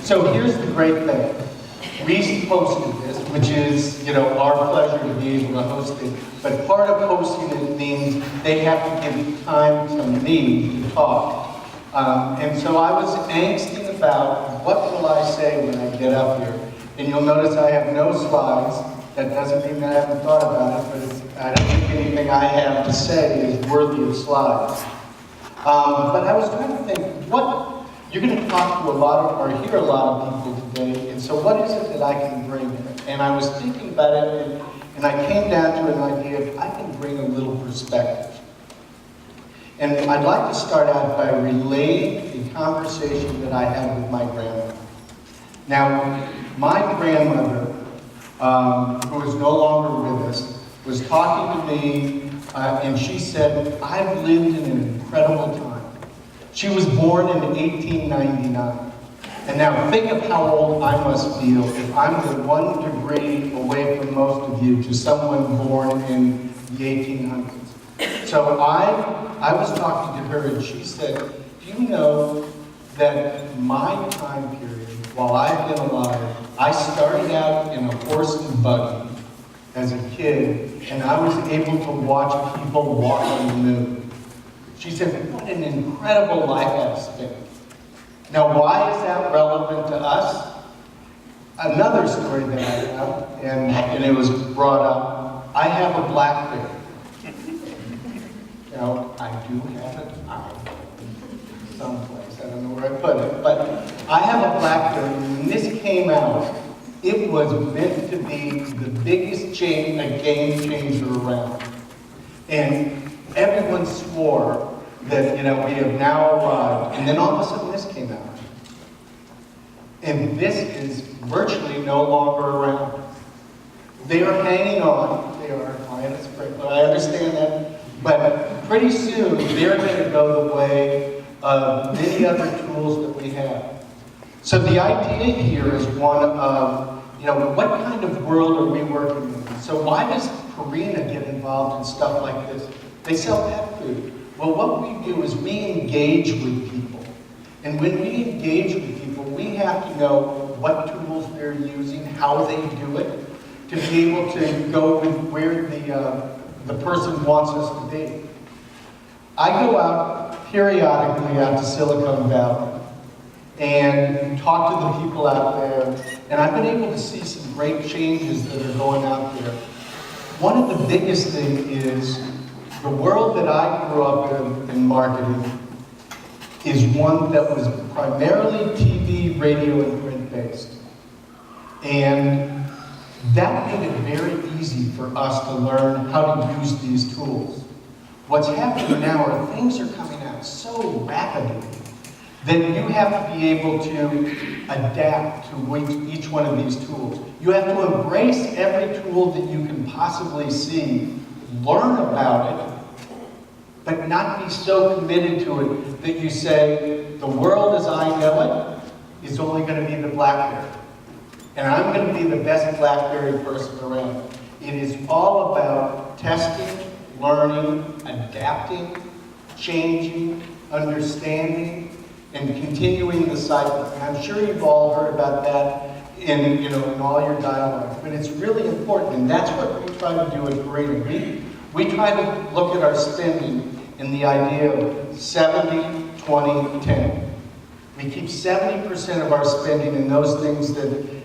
So here's the great thing. Reese posted this, which is, our pleasure to be able to host it. But part of hosting it means they have to give time to me to talk. And so I was angsting about what will I say when I get up here. And you'll notice I have no slides. That doesn't mean that I haven't thought about it, but I don't think anything I have to say is worthy of slides. But I was trying to think, you're going to talk to hear a lot of people today, and so what is it that I can bring here? And I was thinking about it, and I came down to an idea of I can bring a little perspective. And I'd like to start out by relaying a conversation that I had with my grandmother. Now, my grandmother, who is no longer with us, was talking to me, and she said, I've lived in an incredible time. She was born in 1899. And now think of how old I must feel if I'm the 1 degree away from most of you to someone born in the 1800s. So I was talking to her, and she said, do you know that my time period, while I've been alive, I started out in a horse and buggy as a kid, and I was able to watch people walk on the moon. She said, what an incredible life I've spent. Now, why is that relevant to us? Another story that I have, and it was brought up, I have a BlackBerry. Now, I do have it someplace, I don't know where I put it, but I have a BlackBerry, and when this came out, it was meant to be the biggest game changer around. And everyone swore that, we have now arrived. And then all of a sudden this came out. And this is virtually no longer around. They are hanging on. They are flying a sprinkler. I understand that. But pretty soon, they're going to go the way of many other tools that we have. So the idea here is one of, what kind of world are we working in? So why does Purina get involved in stuff like this? They sell pet food. Well, what we do is we engage with people. And when we engage with people, we have to know what tools they're using, how they do it, to be able to go with where the person wants us to be. I go out periodically out to Silicon Valley and talk to the people out there, and I've been able to see some great changes that are going out there. One of the biggest things is the world that I grew up in marketing is one that was primarily TV, radio, and print-based. And that made it very easy for us to learn how to use these tools. What's happening now are things are coming out so rapidly that you have to be able to adapt to each one of these tools. You have to embrace every tool that you can possibly see, learn about it, but not be so committed to it that you say, the world as I know it is only going to be the BlackBerry. And I'm going to be the best BlackBerry person around. It is all about testing, learning, adapting, changing, understanding, and continuing the cycle. And I'm sure you've all heard about that in all your dialogues, but it's really important, and that's what we try to do at Purina. We try to look at our spending in the idea of 70, 20, 10. We keep 70% of our spending in those things that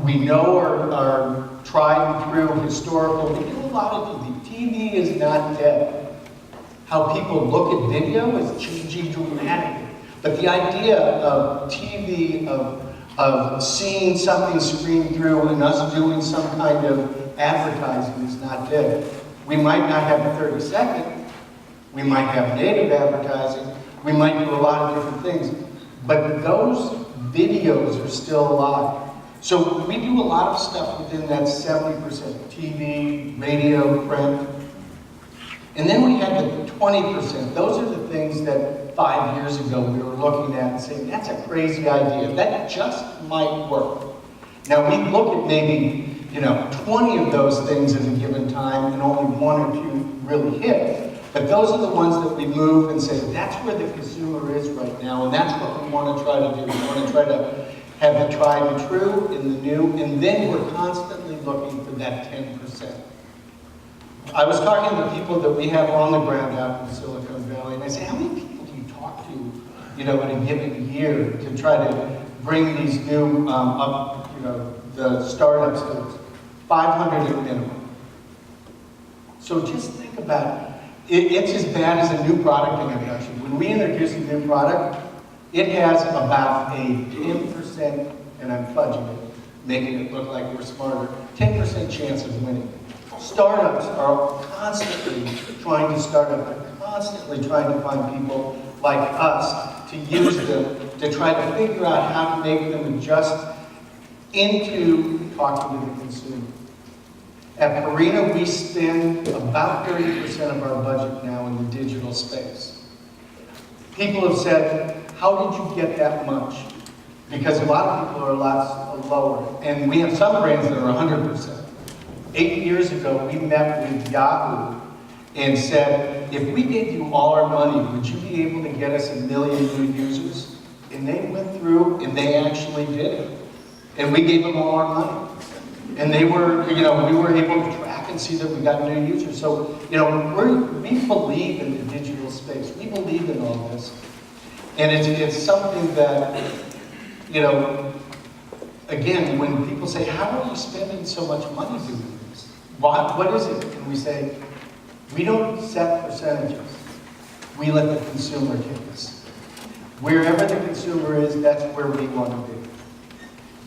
we know are tried and true, historical. We do a lot of TV. TV is not dead. How people look at video is changing dramatically. But the idea of TV, of seeing something screen through and us doing some kind of advertising is not dead. We might not have a 30-second. We might have native advertising. We might do a lot of different things. But those videos are still alive. So we do a lot of stuff within that 70%, TV, radio, print. And then we had the 20%. Those are the things that 5 years ago we were looking at and saying, that's a crazy idea. That just might work. Now we look at maybe 20 of those things at a given time and only 1 or 2 really hit. But those are the ones that we move and say, that's where the consumer is right now, and that's what we want to try to do. We want to try to have the tried and true and the new, and then we're constantly looking for that 10%. I was talking to people that we have on the ground out in Silicon Valley, and I say, how many people do you talk to, in a given year to try to bring these new, the startups to 500 at minimum? So just think about it. It's as bad as a new product introduction. When we introduce a new product, it has about a 10%, and I'm fudging it, making it look like we're smarter, 10% chance of winning. Startups are constantly trying to start up, they're constantly trying to find people like us to use them to try to figure out how to make them adjust into talking to the consumer. At Purina, we spend about 30% of our budget now in the digital space. People have said, how did you get that much? Because a lot of people are a lot lower. And we have some brands that are 100%. 8 years ago, we met with Yahoo and said, if we gave you all our money, would you be able to get us 1 million new users? And they went through and they actually did it. And we gave them all our money. And they were, we were able to track and see that we got new users. So, we believe in the digital space. We believe in all this. And it's something that, again, when people say, how are you spending so much money doing this? What is it? And we say, we don't set percentages. We let the consumer take us. Wherever the consumer is, that's where we want to be.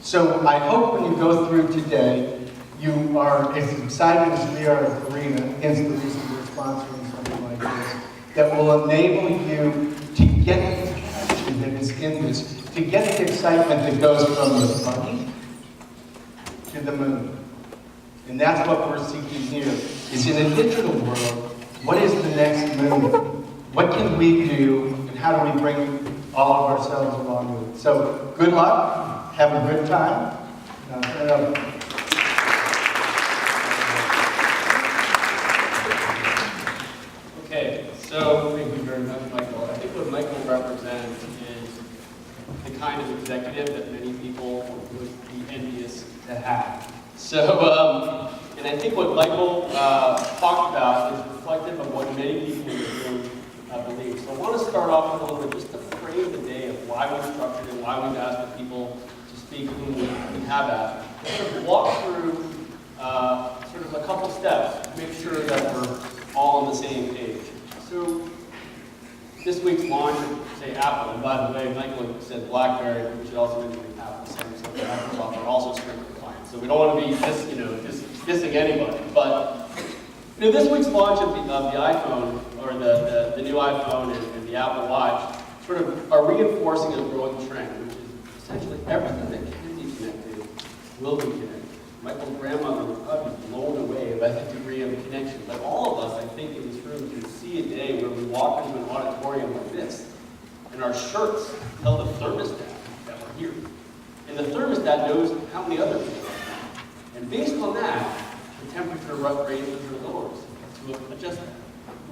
So I hope when you go through today, you are as excited as we are at Purina, hence the reason we're sponsoring something like this, that will enable you to get the passion that is in this, to get the excitement that goes from the money to the moon. And that's what we're seeking here, is in a digital world, what is the next moon? What can we do, and how do we bring all of ourselves along with it? So good luck, have a good time. Now turn it over. Okay, so thank you very much, Michael. I think what Michael represents is the kind of executive that many people would be envious to have. So, and I think what Michael talked about is reflective of what many people in the room believe. So I want to start off with a little bit just to frame the day of why we structured it, why we've asked the people to speak whom we have asked. Sort of walk through sort of a couple steps to make sure that we're all on the same page. So this week's launch of, say, Apple, and by the way, Michael said BlackBerry, we should also mention Apple, Samsung, and Microsoft are also Sprint clients. So we don't want to be dissing anybody. But this week's launch of the iPhone, or the new iPhone and the Apple Watch, sort of are reinforcing a growing trend, which is essentially everything that can be connected will be connected. Michael's grandmother was probably blown away by the degree of connection. But all of us, I think, in this room can see a day where we walk into an auditorium like this, and our shirts tell the thermostat that we're here. And the thermostat knows how many other people are. And based on that, the temperature raises or lowers to adjust that.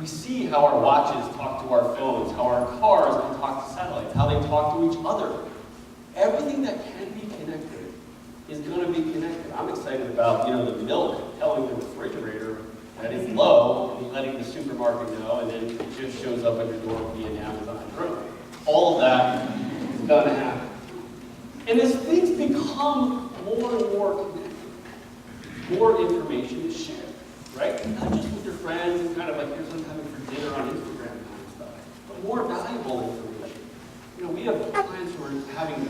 We see how our watches talk to our phones, how our cars can talk to satellites, how they talk to each other. Everything that can be connected is going to be connected. I'm excited about, the milk telling the refrigerator that it's low, and letting the supermarket know, and then it just shows up at your door via Amazon Prime. All of that is going to happen. And as things become more and more connected, more information is shared, right? Not just with your friends and kind of like, here's what I'm having for dinner on Instagram kind of stuff, but more valuable information. We have clients who are having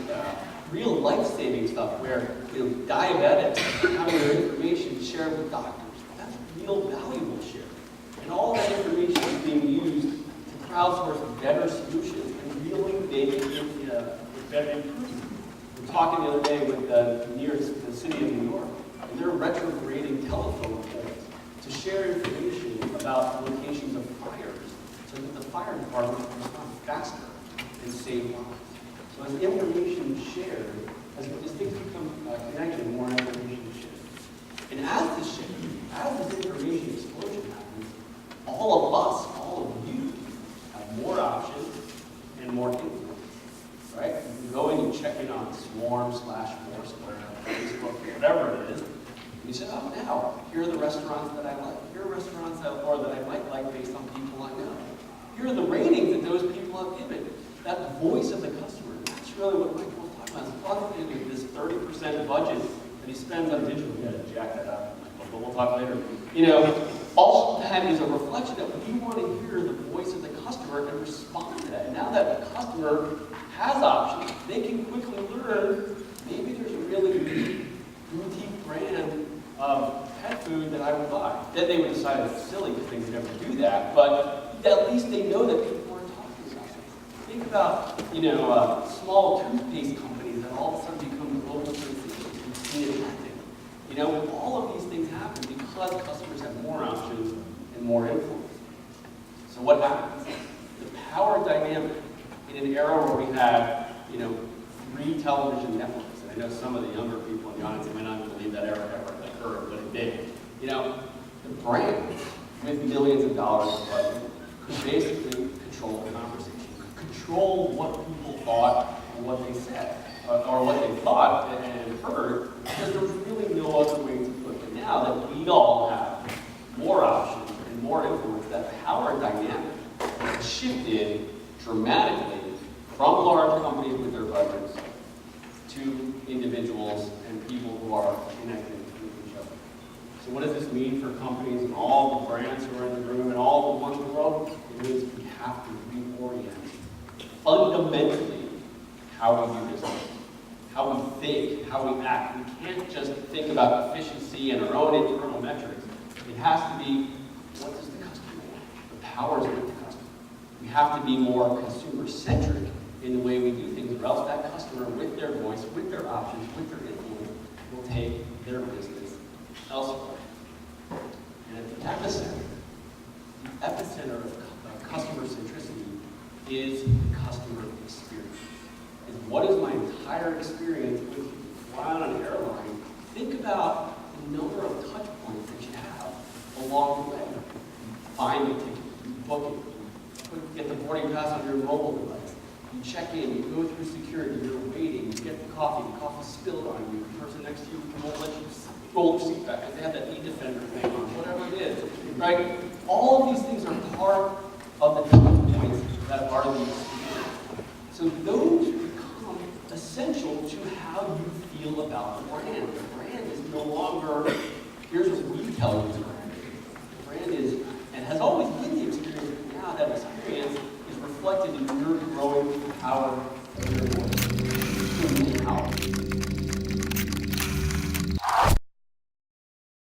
real life-saving stuff where diabetics are having their information shared with doctors. That's real valuable share. And all that information is being used to crowdsource better solutions and really make better improvement. We were talking the other day with the city of New York, and they're retrograding telephone poles to share information about locations of fires so that the fire department can respond faster and save lives. So as information is shared, as things become connected, more information is shared. And as this information explosion happens, all of us, all of you, have more options and more influence, right? You can go in and check in on Swarm/Foursquare, Facebook, whatever it is. And you say, oh, now, here are the restaurants that I like. Here are restaurants that I might like based on people I know. Here are the ratings that those people have given. That voice of the customer, that's really what Michael was talking about. It's probably this 30% budget that he spends on digital. You gotta jack that up, Michael, but we'll talk later. You know, all of that is a reflection that we want to hear the voice of the customer and respond to that. And now that the customer has options, they can quickly learn maybe there's a really boutique brand of pet food that I would buy. Then they would decide it's silly because they would never do that, but at least they know that people aren't talking about it. Think about, small toothpaste companies that all of a sudden become global sensations. We've seen it happen. All of these things happen because customers have more options and more influence. So what happens? The power dynamic in an era where we have, 3 television networks, and I know some of the younger people in the audience might not believe that era ever occurred, but it did. The brand with millions of dollars of budget could basically control the conversation, control what people thought and what they said, or what they thought and heard, because there was really no other way to put it. Now that we all have more options and more influence, that power dynamic has shifted dramatically from large companies with their budgets to individuals and people who are connected with each other. So what does this mean for companies and all the brands who are in the room and all the ones in the world? It means we have to reorient fundamentally how we do business, how we think, how we act. We can't just think about efficiency and our own internal metrics. It has to be, what does the customer want? The powers with the customer. We have to be more consumer-centric in the way we do things, or else that customer, with their voice, with their options, with their influence, will take their business elsewhere. And at the epicenter of customer centricity is the customer experience. And what is my entire experience with you? Flying on an airline, think about the number of touch points that you have along the way. You find the ticket, you book it, you get the boarding pass on your mobile device. You check in, you go through security, you're waiting, you get the coffee spilled on you, the person next to you won't let you roll your seat back because they have that e-defender thing on, whatever it is, right? All of these things are part of the touch points that are the experience. So those become essential to how you feel about the brand. The brand is no longer, here's what we tell you the brand is. The brand is, and has always been the experience, but now that experience is reflected in your growing power of your voice.